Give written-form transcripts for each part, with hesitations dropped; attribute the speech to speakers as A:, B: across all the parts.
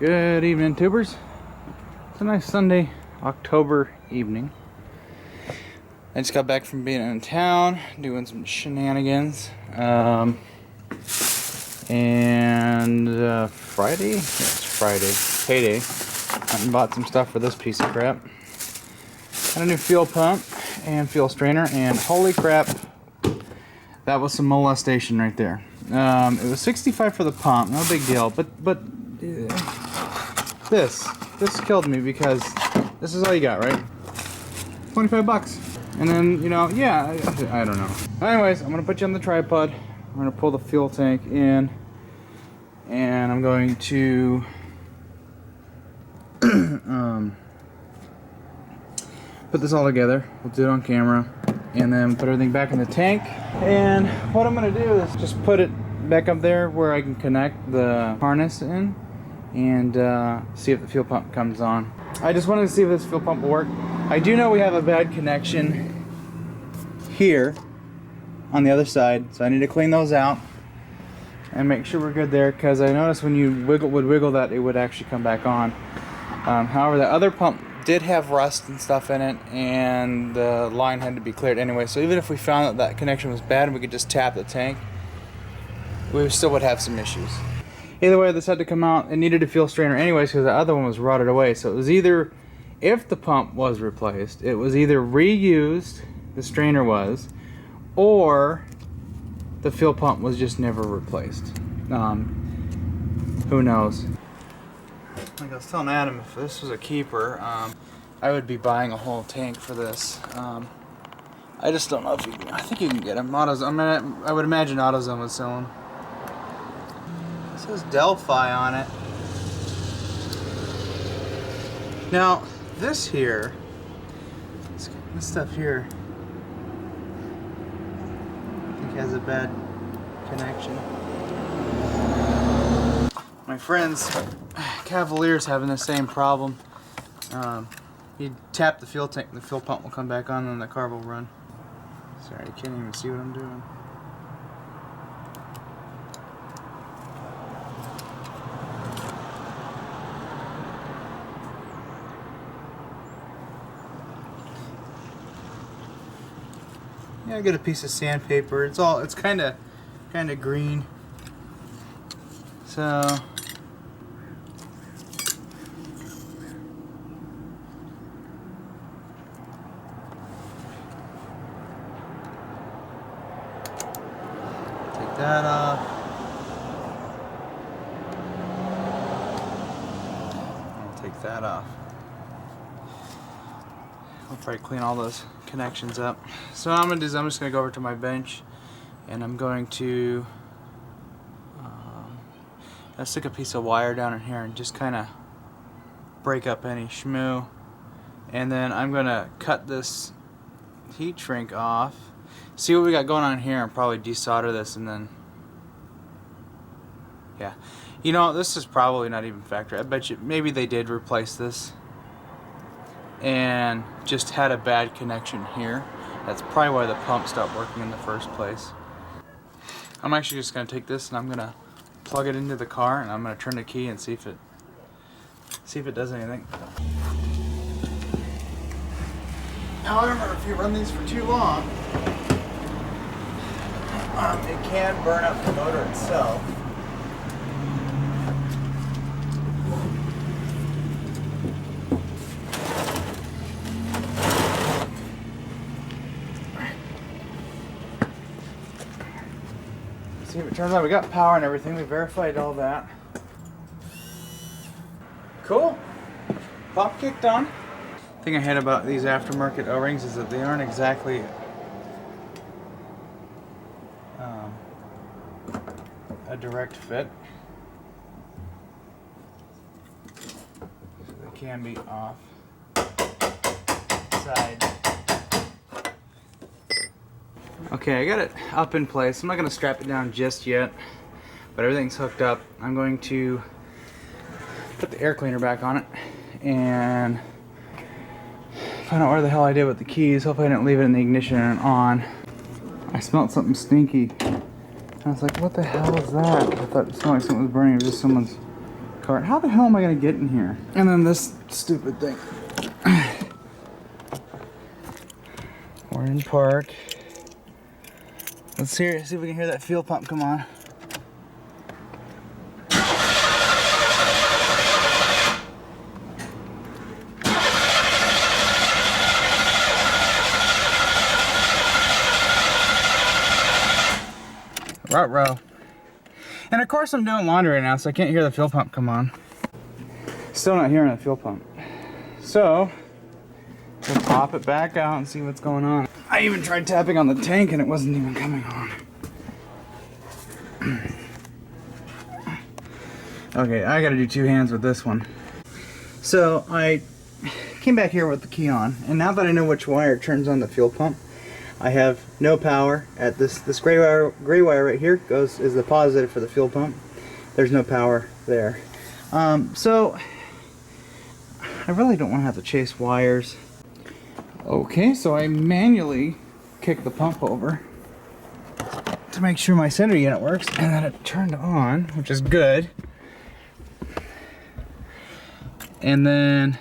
A: Good evening, tubers. It's a nice Sunday, October evening. I just got back from being in town, doing some shenanigans. Friday? Yeah, it's Friday. Payday. Went and bought some stuff for this piece of crap. Got a new fuel pump and fuel strainer, and holy crap, that was some molestation right there. It was $65 for the pump, no big deal, but this killed me because this is all you got, right? $25. And then, you know, yeah, I don't know. Anyways, I'm gonna put you on the tripod. I'm gonna pull the fuel tank in, and I'm going to put this all together. We'll do it on camera, and then put everything back in the tank. And what I'm gonna do is just put it back up there where I can connect the harness in, and see if the fuel pump comes on. I just wanted to see if this fuel pump will work. I do know we have a bad connection here on the other side, so I need to clean those out and make sure we're good there, because I noticed when you wiggle that, it would actually come back on. However, the other pump did have rust and stuff in it, and the line had to be cleared anyway, so even if we found that connection was bad and we could just tap the tank, we still would have some issues. Either way, this had to come out. It needed a fuel strainer anyways because the other one was rotted away. So it was either, if the pump was replaced, it was either reused, the strainer was, or the fuel pump was just never replaced. Who knows? Like I was telling Adam, if this was a keeper, I would be buying a whole tank for this. I just don't know if you can. I think you can get them. AutoZone, I would imagine AutoZone would sell them. It says Delphi on it. Now, this here, this stuff here, I think has a bad connection. My friend's Cavalier's having the same problem. You tap the fuel tank, the fuel pump will come back on, and the car will run. Sorry, you can't even see what I'm doing. Yeah, I got a piece of sandpaper. It's kind of green. So take that off. I'll take that off. I'll probably clean all those connections up. So what I'm gonna do is I'm just gonna go over to my bench, and I'm going to I stick a piece of wire down in here and just kind of break up any shmoo, and then I'm gonna cut this heat shrink off, see what we got going on here, and probably desolder this, and then yeah, you know, this is probably not even factory. I bet you maybe they did replace this and just had a bad connection here. That's probably why the pump stopped working in the first place. I'm actually just gonna take this and I'm gonna plug it into the car, and I'm gonna turn the key and see if it does anything. However, if you run these for too long, it can burn up the motor itself. See if it turns out. We got power and everything. We verified all that. Cool. Pop kicked on. The thing I hate about these aftermarket O-rings is that they aren't exactly a direct fit. So they can be off side. Okay, I got it up in place. I'm not going to strap it down just yet, but everything's hooked up. I'm going to put the air cleaner back on it and find out where the hell I did with the keys. Hopefully I didn't leave it in the ignition and on. I smelled something stinky. I was like, what the hell is that? I thought it smelled like something was burning. It was just someone's cart. How the hell am I gonna get in here? And then this stupid thing. We're in park. Let's see if we can hear that fuel pump come on. Ruh-roh. And of course I'm doing laundry right now, so I can't hear the fuel pump come on. Still not hearing the fuel pump. So, we'll pop it back out and see what's going on. I even tried tapping on the tank and it wasn't even coming on. Okay, I gotta do two hands with this one. So, I came back here with the key on, and now that I know which wire turns on the fuel pump, I have no power at this gray wire right here is the positive for the fuel pump. There's no power there. So I really don't want to have to chase wires. Okay, so I manually kicked the pump over to make sure my center unit works, and then it turned on, which is good. And then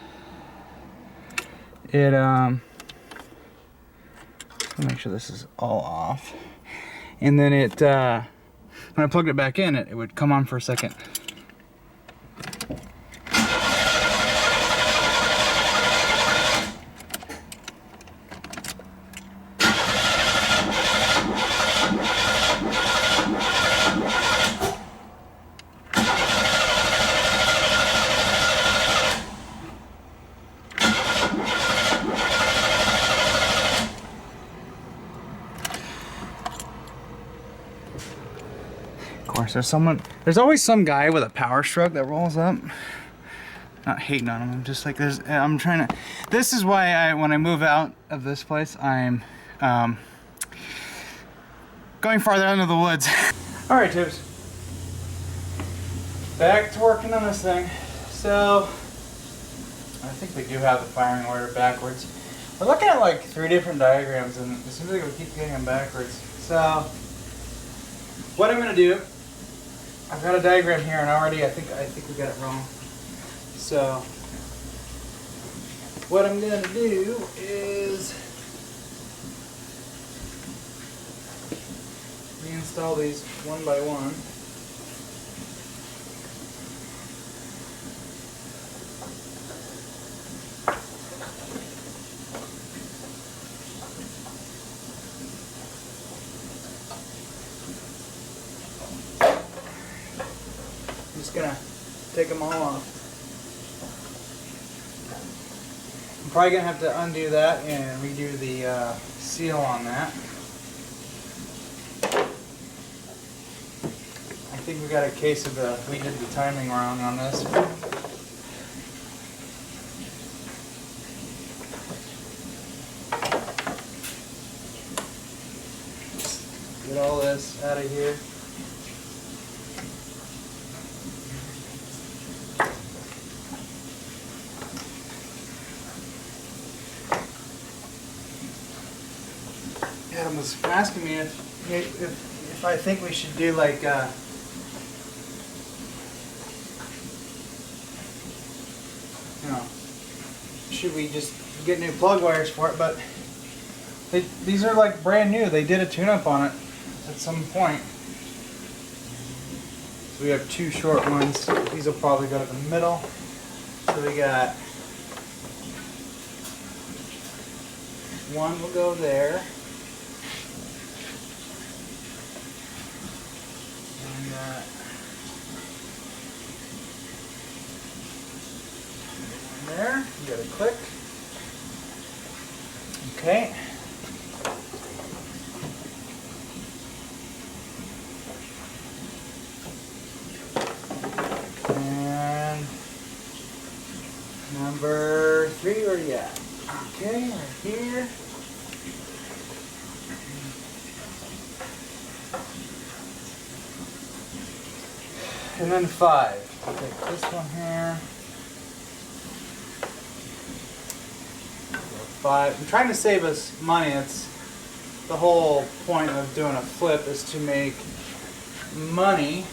A: it make sure this is all off. And then it, when I plugged it back in, it would come on for a second. Of course, there's always some guy with a power stroke that rolls up. Not hating on him, I'm just like, I'm trying to, this is why when I move out of this place, I'm going farther into the woods. All right, tubes. Back to working on this thing. So, I think we do have the firing order backwards. We're looking at like 3 different diagrams, and it seems like we keep getting them backwards. So, what I'm gonna do, I've got a diagram here, and already I think we got it wrong. So, what I'm gonna do is reinstall these one by one. Just gonna take them all off. I'm probably gonna have to undo that and redo the seal on that. I think we got a case of we did the timing wrong on this. Get all this out of here. Adam was asking me if I think we should do like should we just get new plug wires for it? But these are like brand new. They did a tune-up on it at some point. So we have 2 short ones. These will probably go to the middle. So we got one will go there. And there, you got a click. Okay. And number 3, where you at? Okay, right here. And then 5. I'll take this one here. 5. I'm trying to save us money. It's the whole point of doing a flip is to make money.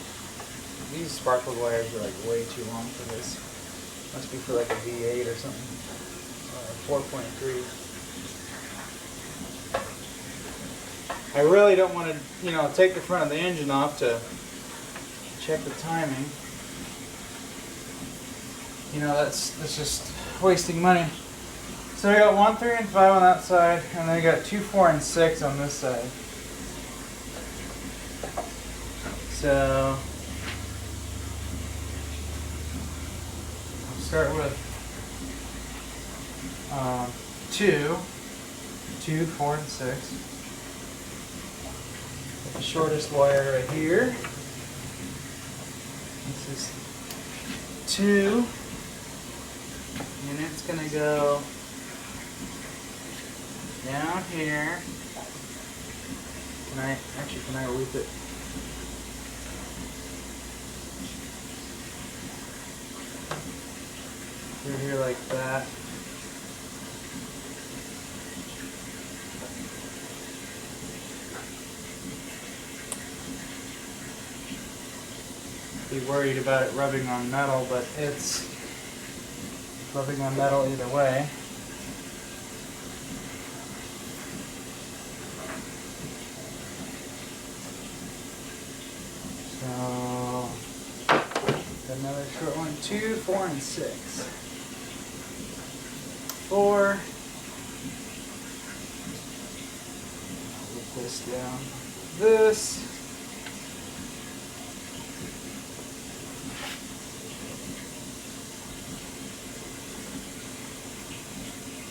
A: these sparkle wires are like way too long for this. Must be for like a V8 or something. 4.3. I really don't want to, you know, take the front of the engine off to check the timing. You know, that's just wasting money. So I got 1, 3, and 5 on that side, and then I got 2, 4, and 6 on this side. So I'll start with 2, 4, and 6. Put the shortest wire right here. This is 2, and it's gonna go down here. Can I loop it? Through here like that. Be worried about it rubbing on metal, but it's rubbing on metal either way. So another short one, 2, 4, and 6. 4. Put this down. This.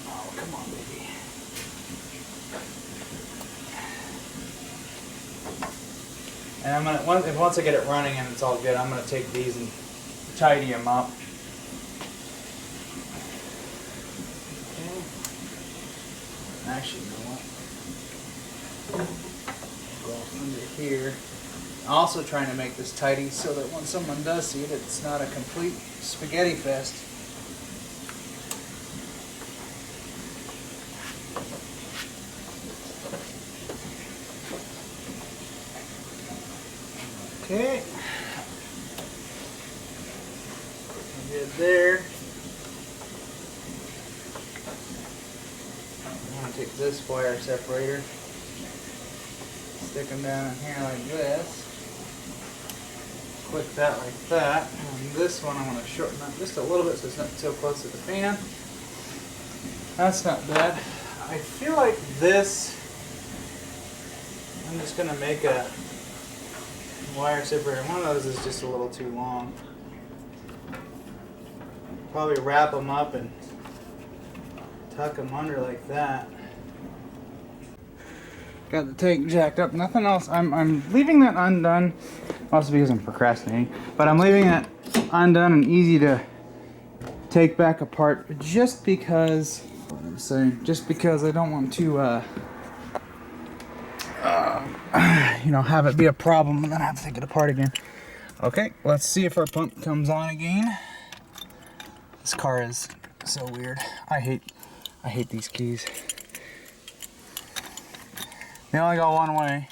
A: Oh, come on, baby. And I'm gonna once I get it running and it's all good, I'm gonna take these and tidy them up. Okay. Actually, you know what? Go under here. Also trying to make this tidy so that when someone does see it, it's not a complete spaghetti fest. Okay, good there. I'm going to take this wire separator, stick them down in here like this, click that like that, and this one I'm going to shorten up just a little bit so it's not so close to the fan. That's not bad. I feel like this, I'm just going to make a wire separator. One of those is just a little too long. Probably wrap them up and tuck them under like that. Got the tank jacked up. Nothing else. I'm leaving that undone. Also because I'm procrastinating. But I'm leaving that undone and easy to take back apart just because. What I'm saying. Just because I don't want to. You know, have it be a problem and then I have to take it apart again. Okay, let's see if our pump comes on again. This car is so weird. I hate these keys. They only go one way.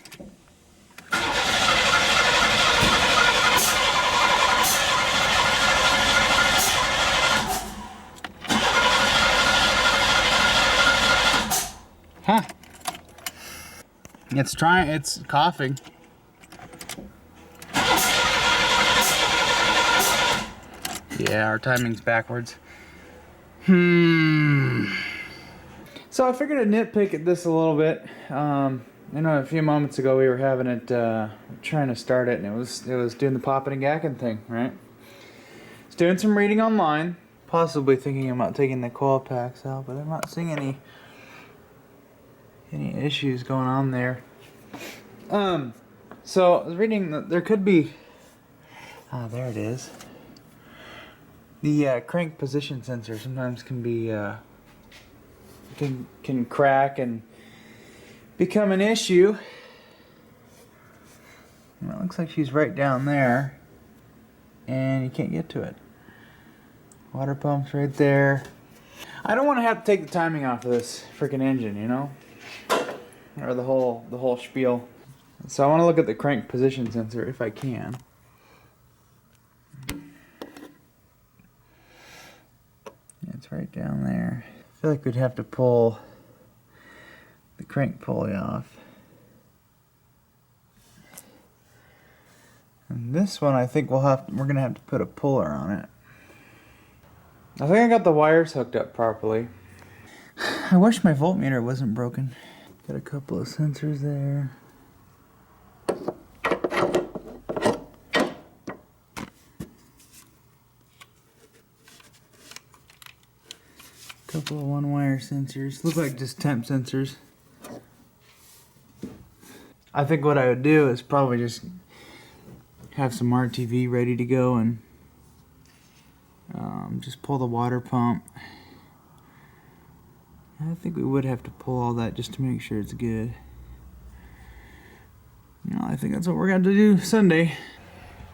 A: Huh. It's coughing. Yeah, our timing's backwards. So I figured I'd nitpick at this a little bit. I know a few moments ago we were having it, trying to start it, and it was doing the popping and gacking thing, right? It's doing some reading online, possibly thinking about taking the coil packs out, but I'm not seeing any issues going on there. So I was reading that there could be, there it is. The crank position sensor sometimes can be can crack and become an issue. And it looks like she's right down there, and you can't get to it. Water pump's right there. I don't want to have to take the timing off of this freaking engine, you know, or the whole spiel. So I want to look at the crank position sensor if I can. It's right down there. I feel like we'd have to pull the crank pulley off. And this one, I think we're gonna have to put a puller on it. I think I got the wires hooked up properly. I wish my voltmeter wasn't broken. Got a couple of sensors there. Couple of one-wire sensors. Look like just temp sensors. I think what I would do is probably just have some RTV ready to go and just pull the water pump. I think we would have to pull all that just to make sure it's good. You know, I think that's what we're going to do Sunday.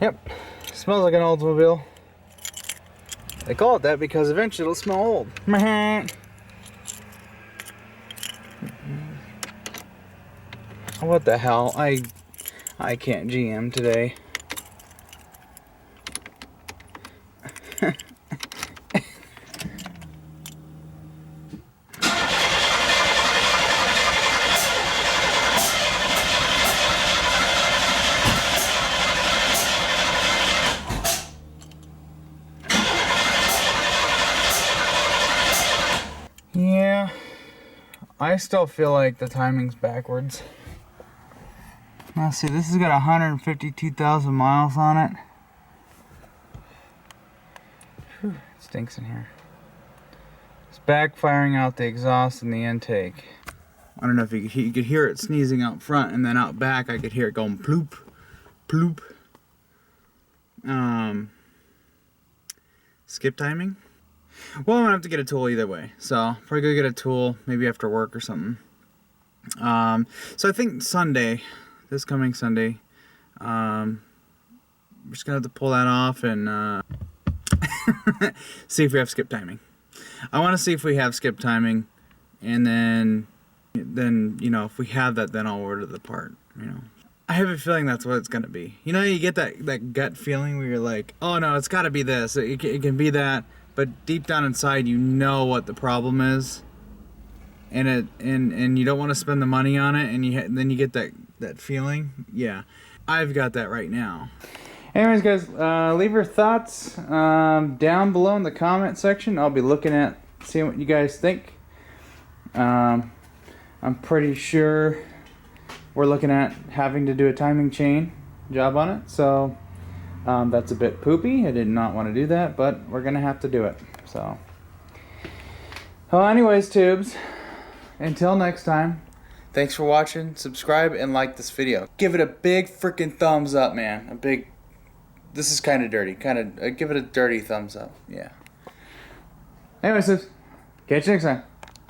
A: Yep, smells like an Oldsmobile. They call it that because eventually it'll smell old. What the hell? I can't GM today. Yeah, I still feel like the timing's backwards. Let's see, this has got 152,000 miles on it. Whew, it stinks in here. It's backfiring out the exhaust and the intake. I don't know if you could hear it sneezing out front, and then out back I could hear it going ploop, ploop. Skip timing? Well, I'm gonna have to get a tool either way, so probably go get a tool maybe after work or something. So I think Sunday, this coming Sunday, we're just gonna have to pull that off and see if we have skip timing. I want to see if we have skip timing, and then you know, if we have that, then I'll order the part. You know, I have a feeling that's what it's gonna be. You know, you get that gut feeling where you're like, oh no, it's got to be this. It can be that. But deep down inside, you know what the problem is, and you don't want to spend the money on it, and then you get that feeling. Yeah, I've got that right now. Anyways, guys, leave your thoughts down below in the comment section. I'll be looking at seeing what you guys think. I'm pretty sure we're looking at having to do a timing chain job on it, so. That's a bit poopy. I did not want to do that, but we're gonna have to do it. So, well, anyways, tubes, until next time, thanks for watching. Subscribe and like this video. Give it a big freaking thumbs up, man. This is kind of dirty. Give it a dirty thumbs up. Yeah. Anyways, tubes, catch you next time.